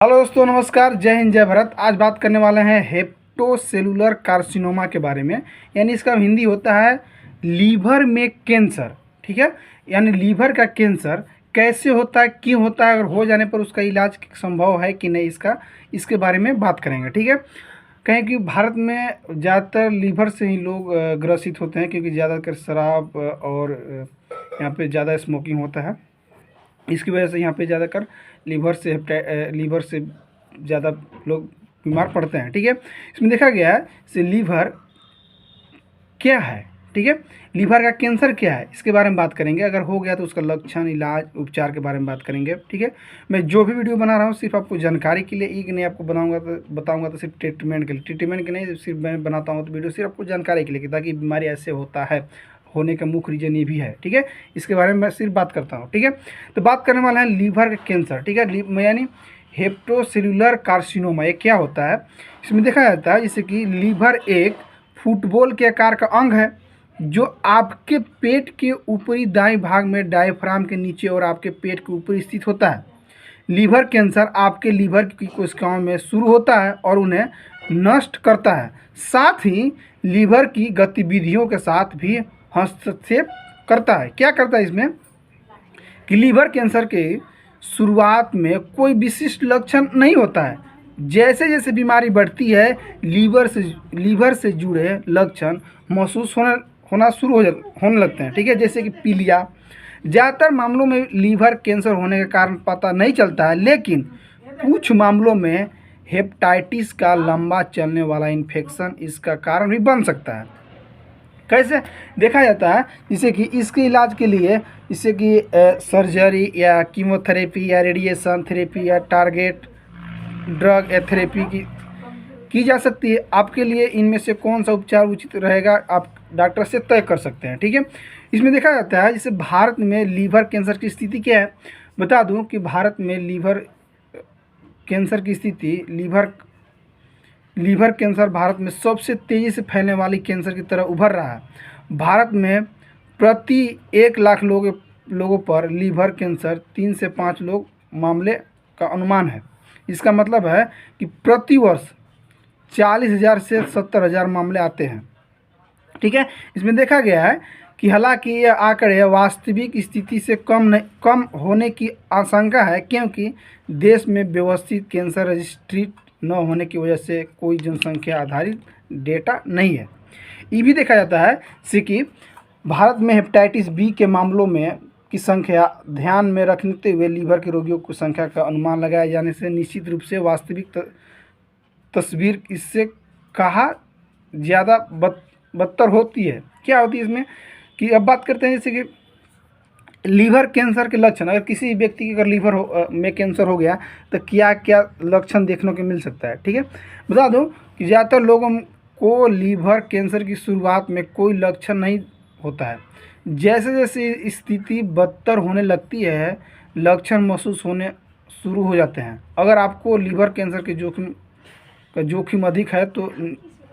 Hello दोस्तों, नमस्कार, जय हिंद, जय भारत। आज बात करने वाले हैं हेप्टोसेलुलर कार्सिनोमा के बारे में। यानी इसका हिंदी होता है लीवर में कैंसर। ठीक है, यानी लीवर का कैंसर कैसे होता है, क्यों होता है, अगर हो जाने पर उसका इलाज संभव है कि नहीं, इसके बारे में बात करेंगे। ठीक है, कहें कि भारत में ज़्यादातर लीवर से ही लोग ग्रसित होते हैं, क्योंकि ज़्यादातर शराब और यहाँ पे ज़्यादा स्मोकिंग होता है। इसकी वजह से यहाँ पे ज़्यादातर लीवर से ज़्यादा लोग बीमार पड़ते हैं। ठीक है, इसमें देखा गया है से लीवर क्या है। ठीक है, लीवर का कैंसर क्या है, इसके बारे में बात करेंगे। अगर हो गया तो उसका लक्षण, इलाज, उपचार के बारे में बात करेंगे। ठीक है, मैं जो भी वीडियो बना रहा हूँ सिर्फ आपको जानकारी के लिए, एक नहीं आपको बताऊँगा तो सिर्फ ट्रीटमेंट के नहीं, सिर्फ मैं बनाता हूँ तो वीडियो सिर्फ आपको जानकारी के लिए, ताकि बीमारी ऐसे होता है, होने का मुख्य रीजन ये भी है। ठीक है, इसके बारे में मैं सिर्फ बात करता हूँ। ठीक है, तो बात करने वाला है लीवर का कैंसर। ठीक है, यानी हेप्टोसेलुलर कार्सिनोमा ये क्या होता है। इसमें देखा जाता है जैसे कि लीवर एक फुटबॉल के आकार का अंग है जो आपके पेट के ऊपरी दाएं भाग में डायफ्राम के नीचे और आपके पेट के ऊपर स्थित होता है। लीवर कैंसर आपके लीवर की कोशिकाओं में शुरू होता है और उन्हें नष्ट करता है, साथ ही लीवर की गतिविधियों के साथ भी हस्तक्षेप करता है। क्या करता है इसमें कि लीवर कैंसर के शुरुआत में कोई विशिष्ट लक्षण नहीं होता है। जैसे जैसे बीमारी बढ़ती है लीवर से जुड़े लक्षण महसूस होना शुरू होने लगते हैं। ठीक है, जैसे कि पीलिया। ज़्यादातर मामलों में लीवर कैंसर होने के कारण पता नहीं चलता है, लेकिन कुछ मामलों में हेपेटाइटिस का लंबा चलने वाला इन्फेक्शन इसका कारण भी बन सकता है। कैसे देखा जाता है, जैसे कि इसके इलाज के लिए जैसे कि सर्जरी या कीमोथेरेपी या रेडिएशन थेरेपी या टारगेट ड्रग थेरेपी की जा सकती है। आपके लिए इनमें से कौन सा उपचार उचित रहेगा, आप डॉक्टर से तय कर सकते हैं। ठीक है, इसमें देखा जाता है जैसे भारत में लीवर कैंसर की स्थिति क्या है। बता दूं कि भारत में लीवर कैंसर की स्थिति लीवर कैंसर भारत में सबसे तेज़ी से फैलने वाली कैंसर की तरह उभर रहा है। भारत में प्रति 1 लाख लोगों पर लीवर कैंसर 3 से 5 लोग मामले का अनुमान है। इसका मतलब है कि प्रति वर्ष 40,000 से 70,000 मामले आते हैं। ठीक है, इसमें देखा गया है कि हालांकि यह आंकड़े वास्तविक स्थिति से कम होने की आशंका है, क्योंकि देश में व्यवस्थित कैंसर रजिस्ट्री न होने की वजह से कोई जनसंख्या आधारित डेटा नहीं है। ये भी देखा जाता है कि भारत में हेपेटाइटिस बी के मामलों में की संख्या ध्यान में रखते हुए लीवर के रोगियों की संख्या का अनुमान लगाया जाने से निश्चित रूप से वास्तविक तस्वीर इससे कहा ज़्यादा बदतर होती है। क्या होती है इसमें कि अब बात करते हैं जैसे कि लीवर कैंसर के लक्षण। अगर किसी व्यक्ति के अगर लीवर में कैंसर हो गया तो क्या क्या लक्षण देखने को मिल सकता है। ठीक है, बता दूं कि ज़्यादातर लोगों को लीवर कैंसर की शुरुआत में कोई लक्षण नहीं होता है। जैसे जैसे स्थिति बदतर होने लगती है, लक्षण महसूस होने शुरू हो जाते हैं। अगर आपको लीवर कैंसर के जोखिम अधिक है तो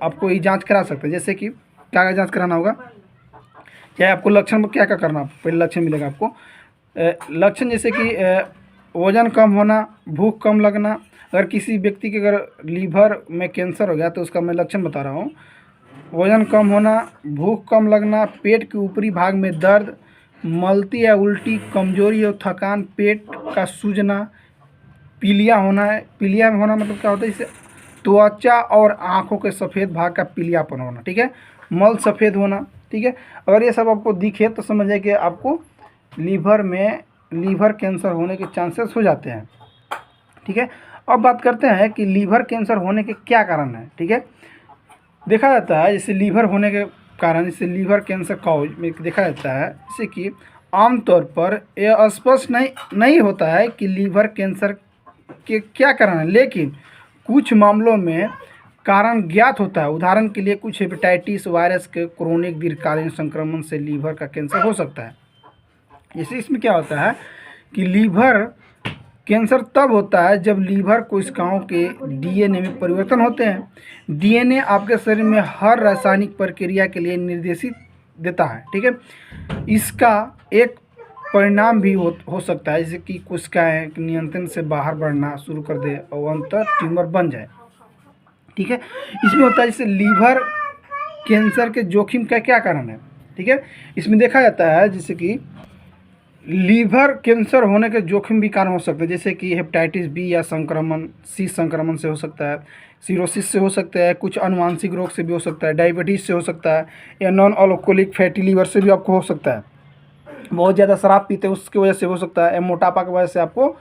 आपको ये जाँच करा सकते हैं। जैसे कि क्या जाँच कराना होगा, क्या आपको लक्षण में क्या क्या करना, पहले लक्षण मिलेगा आपको। लक्षण जैसे कि वज़न कम होना, भूख कम लगना। अगर किसी व्यक्ति के अगर लीवर में कैंसर हो गया तो उसका मैं लक्षण बता रहा हूँ। वज़न कम होना, भूख कम लगना, पेट के ऊपरी भाग में दर्द, मलती या उल्टी, कमजोरी और थकान, पेट का सूजना, पीलिया होना है। पीलिया में होना मतलब क्या होता है, जैसे त्वचा और आँखों के सफ़ेद भाग का पीलियापन होना। ठीक है, मल सफ़ेद होना। ठीक है, अगर ये सब आपको दिखे तो समझ जाए कि आपको लीवर कैंसर होने के चांसेस हो जाते हैं। ठीक है, अब बात करते हैं कि लीवर कैंसर होने के क्या कारण हैं। ठीक है, देखा जाता है जैसे लीवर होने के कारण, जैसे लीवर कैंसर कॉज में देखा जाता है जैसे कि आमतौर पर यह स्पष्ट नहीं होता है कि लीवर कैंसर के क्या कारण है, लेकिन कुछ मामलों में कारण ज्ञात होता है। उदाहरण के लिए कुछ हेपेटाइटिस वायरस के क्रोनिक दीर्घकालीन संक्रमण से लीवर का कैंसर हो सकता है। जैसे इसमें क्या होता है कि लीवर कैंसर तब होता है जब लीवर कोशिकाओं के डीएनए में परिवर्तन होते हैं। डीएनए आपके शरीर में हर रासायनिक प्रक्रिया के लिए निर्देशित देता है। ठीक है, इसका एक परिणाम भी हो सकता है, जैसे कि कोशिकाएं नियंत्रण से बाहर बढ़ना शुरू कर दे और अंतर ट्यूमर बन जाए। ठीक है, इसमें होता है जैसे लीवर कैंसर के जोखिम का क्या कारण है। ठीक है, इसमें देखा जाता है जैसे कि लीवर कैंसर होने के जोखिम भी कारण हो सकते हैं, जैसे कि हेपेटाइटिस बी या संक्रमण सी संक्रमण से हो सकता है, सिरोसिस से हो सकता है, कुछ अनुवांशिक रोग से भी हो सकता है, डायबिटीज़ से हो सकता है, या नॉन अल्कोहलिक फैटी लीवर से भी आपको हो सकता है। बहुत ज़्यादा शराब पीते हैं उसकी वजह से हो सकता है, या मोटापा की वजह से आपको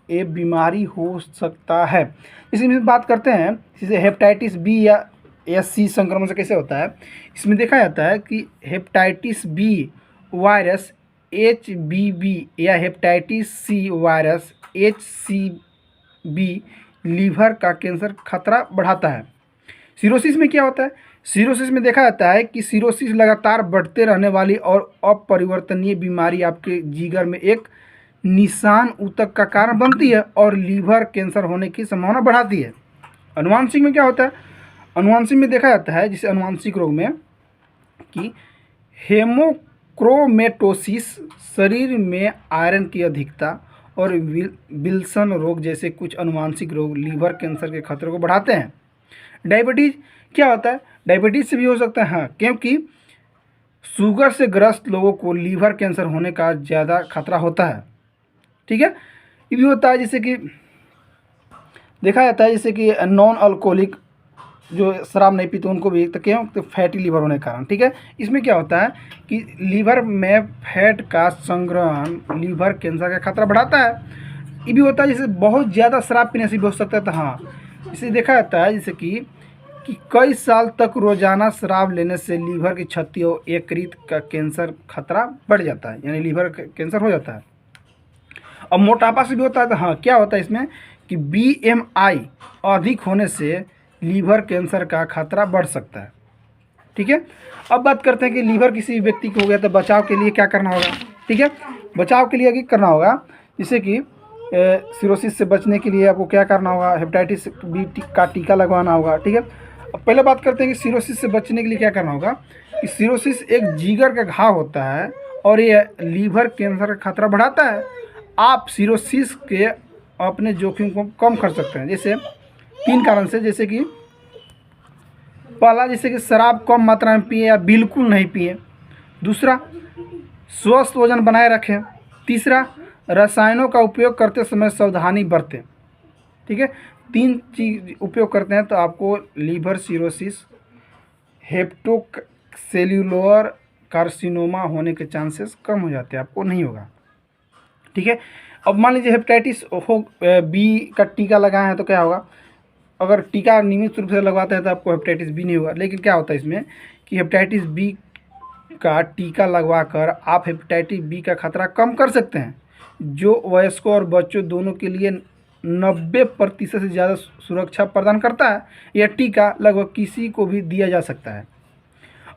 ये बीमारी हो सकता है। इसी में बात करते हैं जैसे हेपेटाइटिस बी या सी संक्रमण से कैसे होता है। इसमें देखा जाता है कि हेपेटाइटिस बी वायरस HBV या hepatitis C virus HCV liver का कैंसर खतरा बढ़ाता है। सिरोसिस में क्या होता है, सिरोसिस में देखा जाता है कि सिरोसिस लगातार बढ़ते रहने वाली और अपरिवर्तनीय बीमारी आपके जिगर में एक निशान ऊतक का कारण बनती है और लीवर कैंसर होने की संभावना बढ़ाती है। अनुवांशिक में क्या होता है, अनुवांशिक में देखा जाता है जैसे अनुवांशिक रोग में कि हेमोक्रोमेटोसिस, शरीर में आयरन की अधिकता और विल्सन रोग जैसे कुछ अनुवांशिक रोग लीवर कैंसर के खतरे को बढ़ाते हैं। डायबिटीज़ क्या होता है, डायबिटीज़ से भी हो सकता है, हाँ, क्योंकि शुगर से ग्रस्त लोगों को लीवर कैंसर होने का ज़्यादा खतरा होता है। ठीक है, ये भी होता है जैसे कि देखा जाता है जैसे कि नॉन अल्कोहलिक जो शराब नहीं पीते उनको भी, तो क्यों, तो फैटी लीवर होने के कारण। ठीक है, इसमें क्या होता है कि लीवर में फैट का संग्रहण लीवर कैंसर का खतरा बढ़ाता है। ये भी होता है जैसे बहुत ज़्यादा शराब पीने से भी हो सकता है, तो हाँ, इसे देखा जाता है जैसे कि कई साल तक रोजाना शराब लेने से लीवर की क्षति और यकृत का कैंसर खतरा बढ़ जाता है, यानी लीवर कैंसर हो जाता है। और मोटापा से भी होता है, तो हाँ, क्या होता है इसमें कि BMI अधिक होने से लीवर कैंसर का खतरा बढ़ सकता है। ठीक है, अब बात करते हैं कि लीवर किसी भी व्यक्ति को हो गया तो बचाव के लिए क्या करना होगा। ठीक है, बचाव के लिए क्या करना होगा, जैसे कि सिरोसिस से बचने के लिए आपको क्या करना होगा, हेपेटाइटिस बी का टीका लगवाना होगा। ठीक है, अब पहले बात करते हैं कि सिरोसिस से बचने के लिए क्या करना होगा। कि सिरोसिस एक जिगर का घाव होता है और ये लीवर कैंसर का खतरा बढ़ाता है। आप सिरोसिस के अपने जोखिम को कम कर सकते हैं जैसे 3 कारण से, जैसे कि पहला, जैसे कि शराब कम मात्रा में पिए या बिल्कुल नहीं पिए। दूसरा, स्वस्थ वजन बनाए रखें। तीसरा, रसायनों का उपयोग करते समय सावधानी बरतें। ठीक है, 3 चीज़ उपयोग करते हैं तो आपको लीवर सिरोसिस, हेपेटोसेल्यूलर कार्सिनोमा होने के चांसेस कम हो जाते हैं, आपको नहीं होगा। ठीक है, अब मान लीजिए हेपेटाइटिस बी का टीका लगाए हैं तो क्या होगा, अगर टीका नियमित रूप से लगवाते हैं तो आपको हेपेटाइटिस बी नहीं होगा। लेकिन क्या होता है इसमें कि हेपेटाइटिस बी का टीका लगवाकर आप हेपेटाइटिस बी का खतरा कम कर सकते हैं, जो वयस्कों और बच्चों दोनों के लिए 90% से ज़्यादा सुरक्षा प्रदान करता है। यह टीका लगभग किसी को भी दिया जा सकता है।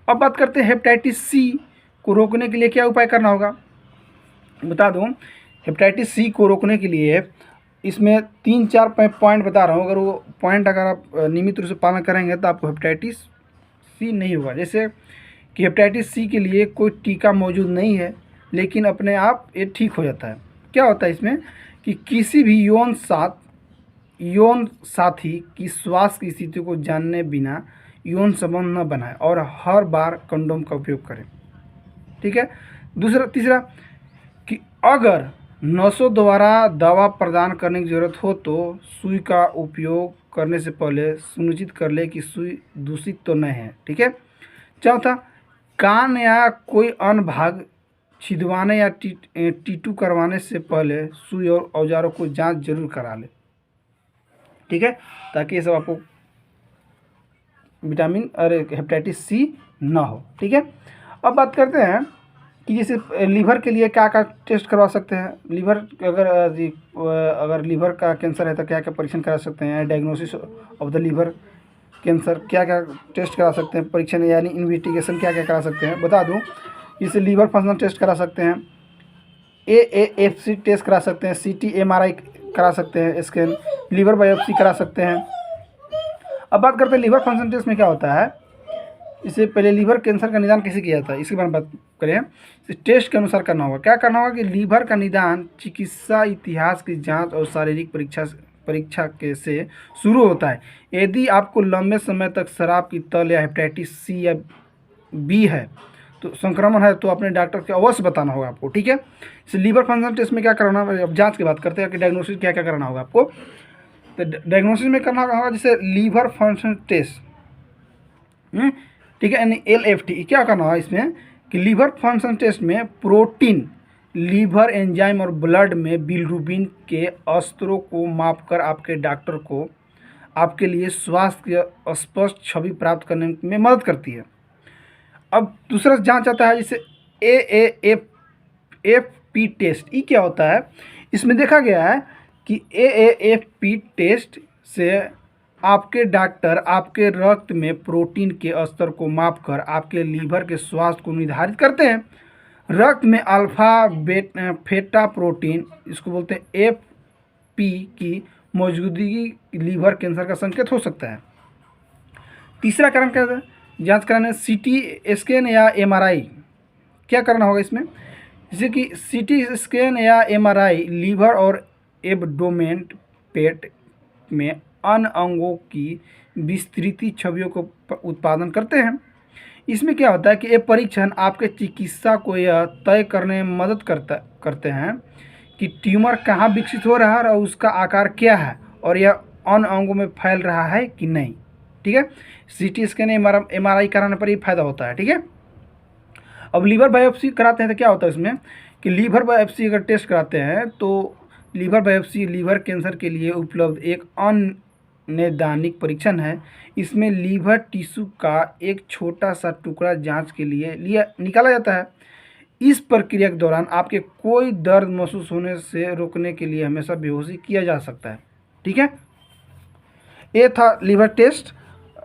अब बात करते हैं हेपेटाइटिस सी को रोकने के लिए क्या उपाय करना होगा। बता दूं, हेपेटाइटिस सी को रोकने के लिए इसमें 3-4 पॉइंट बता रहा हूँ, अगर वो पॉइंट अगर आप नियमित रूप से पालन करेंगे तो आपको हेपेटाइटिस सी नहीं होगा। जैसे कि हेपेटाइटिस सी के लिए कोई टीका मौजूद नहीं है, लेकिन अपने आप ये ठीक हो जाता है। क्या होता है इसमें कि किसी भी यौन साथी की स्वास्थ्य की स्थिति को जानने बिना यौन संबंध न बनाएं और हर बार कंडोम का उपयोग करें। ठीक है, तीसरा कि अगर नसों द्वारा दवा प्रदान करने की ज़रूरत हो तो सुई का उपयोग करने से पहले सुनिश्चित कर ले कि सुई दूषित तो नहीं है। ठीक है, चौथा, कान या कोई अन्य भाग छिदवाने या टीटू करवाने से पहले सुई और औजारों को जांच जरूर करा ले। ठीक है, ताकि ये सब आपको विटामिन और हेपेटाइटिस सी ना हो। ठीक है, अब बात करते हैं कि जैसे लीवर के लिए क्या क्या टेस्ट करवा सकते हैं। लीवर अगर लीवर का कैंसर है तो क्या क्या परीक्षण करा सकते हैं। Diagnosis of the liver cancer क्या क्या टेस्ट करा सकते हैं, परीक्षण यानी इन्वेस्टिगेशन क्या क्या करा सकते हैं बता दूं। जैसे लीवर फंक्शन टेस्ट करा सकते हैं, AAFC टेस्ट करा सकते हैं, CT MRI करा सकते हैं, स्कैन, लीवर बायोप्सी करा सकते हैं। अब बात करते हैं लीवर फंक्शन टेस्ट में क्या होता है इससे पहले लीवर कैंसर का निदान कैसे किया जाता है इसके बारे में बात करें। इस टेस्ट के अनुसार करना होगा। क्या करना होगा कि लीवर का निदान चिकित्सा इतिहास की जांच और शारीरिक परीक्षा के से शुरू होता है। यदि आपको लंबे समय तक शराब की तल या हेपेटाइटिस सी या बी है तो संक्रमण है तो अपने डॉक्टर को अवश्य बताना होगा आपको, ठीक है। इस लीवर फंक्शन टेस्ट में क्या करना है, अब जांच की बात करते हैं कि डायग्नोसिस क्या क्या करना होगा आपको। तो डायग्नोसिस में करना होगा जैसे लीवर फंक्शन टेस्ट, ठीक है, यानी LFT। क्या करना होगा इसमें कि लीवर फंक्शन टेस्ट में प्रोटीन, लीवर एंजाइम और ब्लड में बिलिरुबिन के स्तरों को मापकर आपके डॉक्टर को आपके लिए स्वास्थ्य की स्पष्ट छवि प्राप्त करने में मदद करती है। अब दूसरा जांच आता है जिसे AAFP टेस्ट। ये क्या होता है, इसमें देखा गया है कि AAFP टेस्ट से आपके डॉक्टर आपके रक्त में प्रोटीन के स्तर को मापकर आपके लीवर के स्वास्थ्य को निर्धारित करते हैं। रक्त में अल्फा बेटा प्रोटीन, इसको बोलते हैं FP की मौजूदगी लीवर कैंसर का संकेत हो सकता है। तीसरा कारण क्या है, जांच कराने CT स्कैन या MRI। क्या करना होगा इसमें, जैसे कि CT स्कैन या MRI लीवर और एब्डोमेन पेट में अन्य अंगों की विस्तृत छवियों को उत्पादन करते हैं। इसमें क्या होता है कि ये परीक्षण आपके चिकित्सा को यह तय करने में मदद करते हैं कि ट्यूमर कहाँ विकसित हो रहा है और उसका आकार क्या है और यह अन्य अंगों में फैल रहा है कि नहीं, ठीक है। CT स्कैन MRI कराने पर ही फायदा होता है, ठीक है। अब लीवर बायोप्सी कराते हैं तो क्या होता है इसमें कि लीवर बायोप्सी अगर टेस्ट कराते हैं तो लीवर बायोप्सी लीवर कैंसर के लिए उपलब्ध एक अनैदानिक परीक्षण है। इसमें लीवर टिश्यू का एक छोटा सा टुकड़ा जांच के लिए निकाला जाता है। इस प्रक्रिया के दौरान आपके कोई दर्द महसूस होने से रोकने के लिए हमेशा बेहोशी किया जा सकता है, ठीक है। ये था लीवर टेस्ट,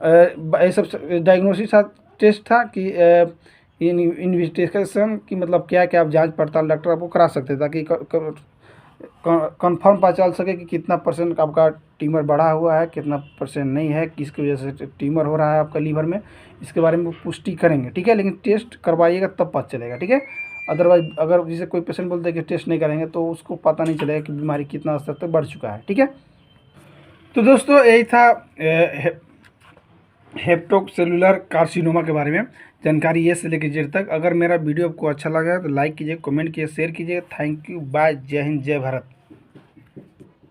ये सब डायग्नोसिस टेस्ट था कि इन्वेस्टिगेशन की मतलब क्या क्या आप जांच पड़ताल डॉक्टर आपको करा सकते हैं ताकि कंफर्म पता चल सके कि कितना % आपका ट्यूमर बढ़ा हुआ है, कितना % नहीं है, किसकी वजह से ट्यूमर हो रहा है आपका लीवर में, इसके बारे में पुष्टि करेंगे, ठीक है। लेकिन टेस्ट करवाइएगा तब पता चलेगा, ठीक है। अदरवाइज अगर जैसे कोई पेशेंट बोलते हैं कि टेस्ट नहीं करेंगे तो उसको पता नहीं चलेगा कि बीमारी कितना स्तर तक बढ़ चुका है, ठीक है। तो दोस्तों यही था हेप्टोसेलुलर कार्सिनोमा के बारे में जानकारी ये से लेकर जेड तक। अगर मेरा वीडियो आपको अच्छा लगा तो लाइक कीजिए, कमेंट कीजिए, शेयर कीजिए। थैंक यू, बाय, जय हिंद, जय भारत।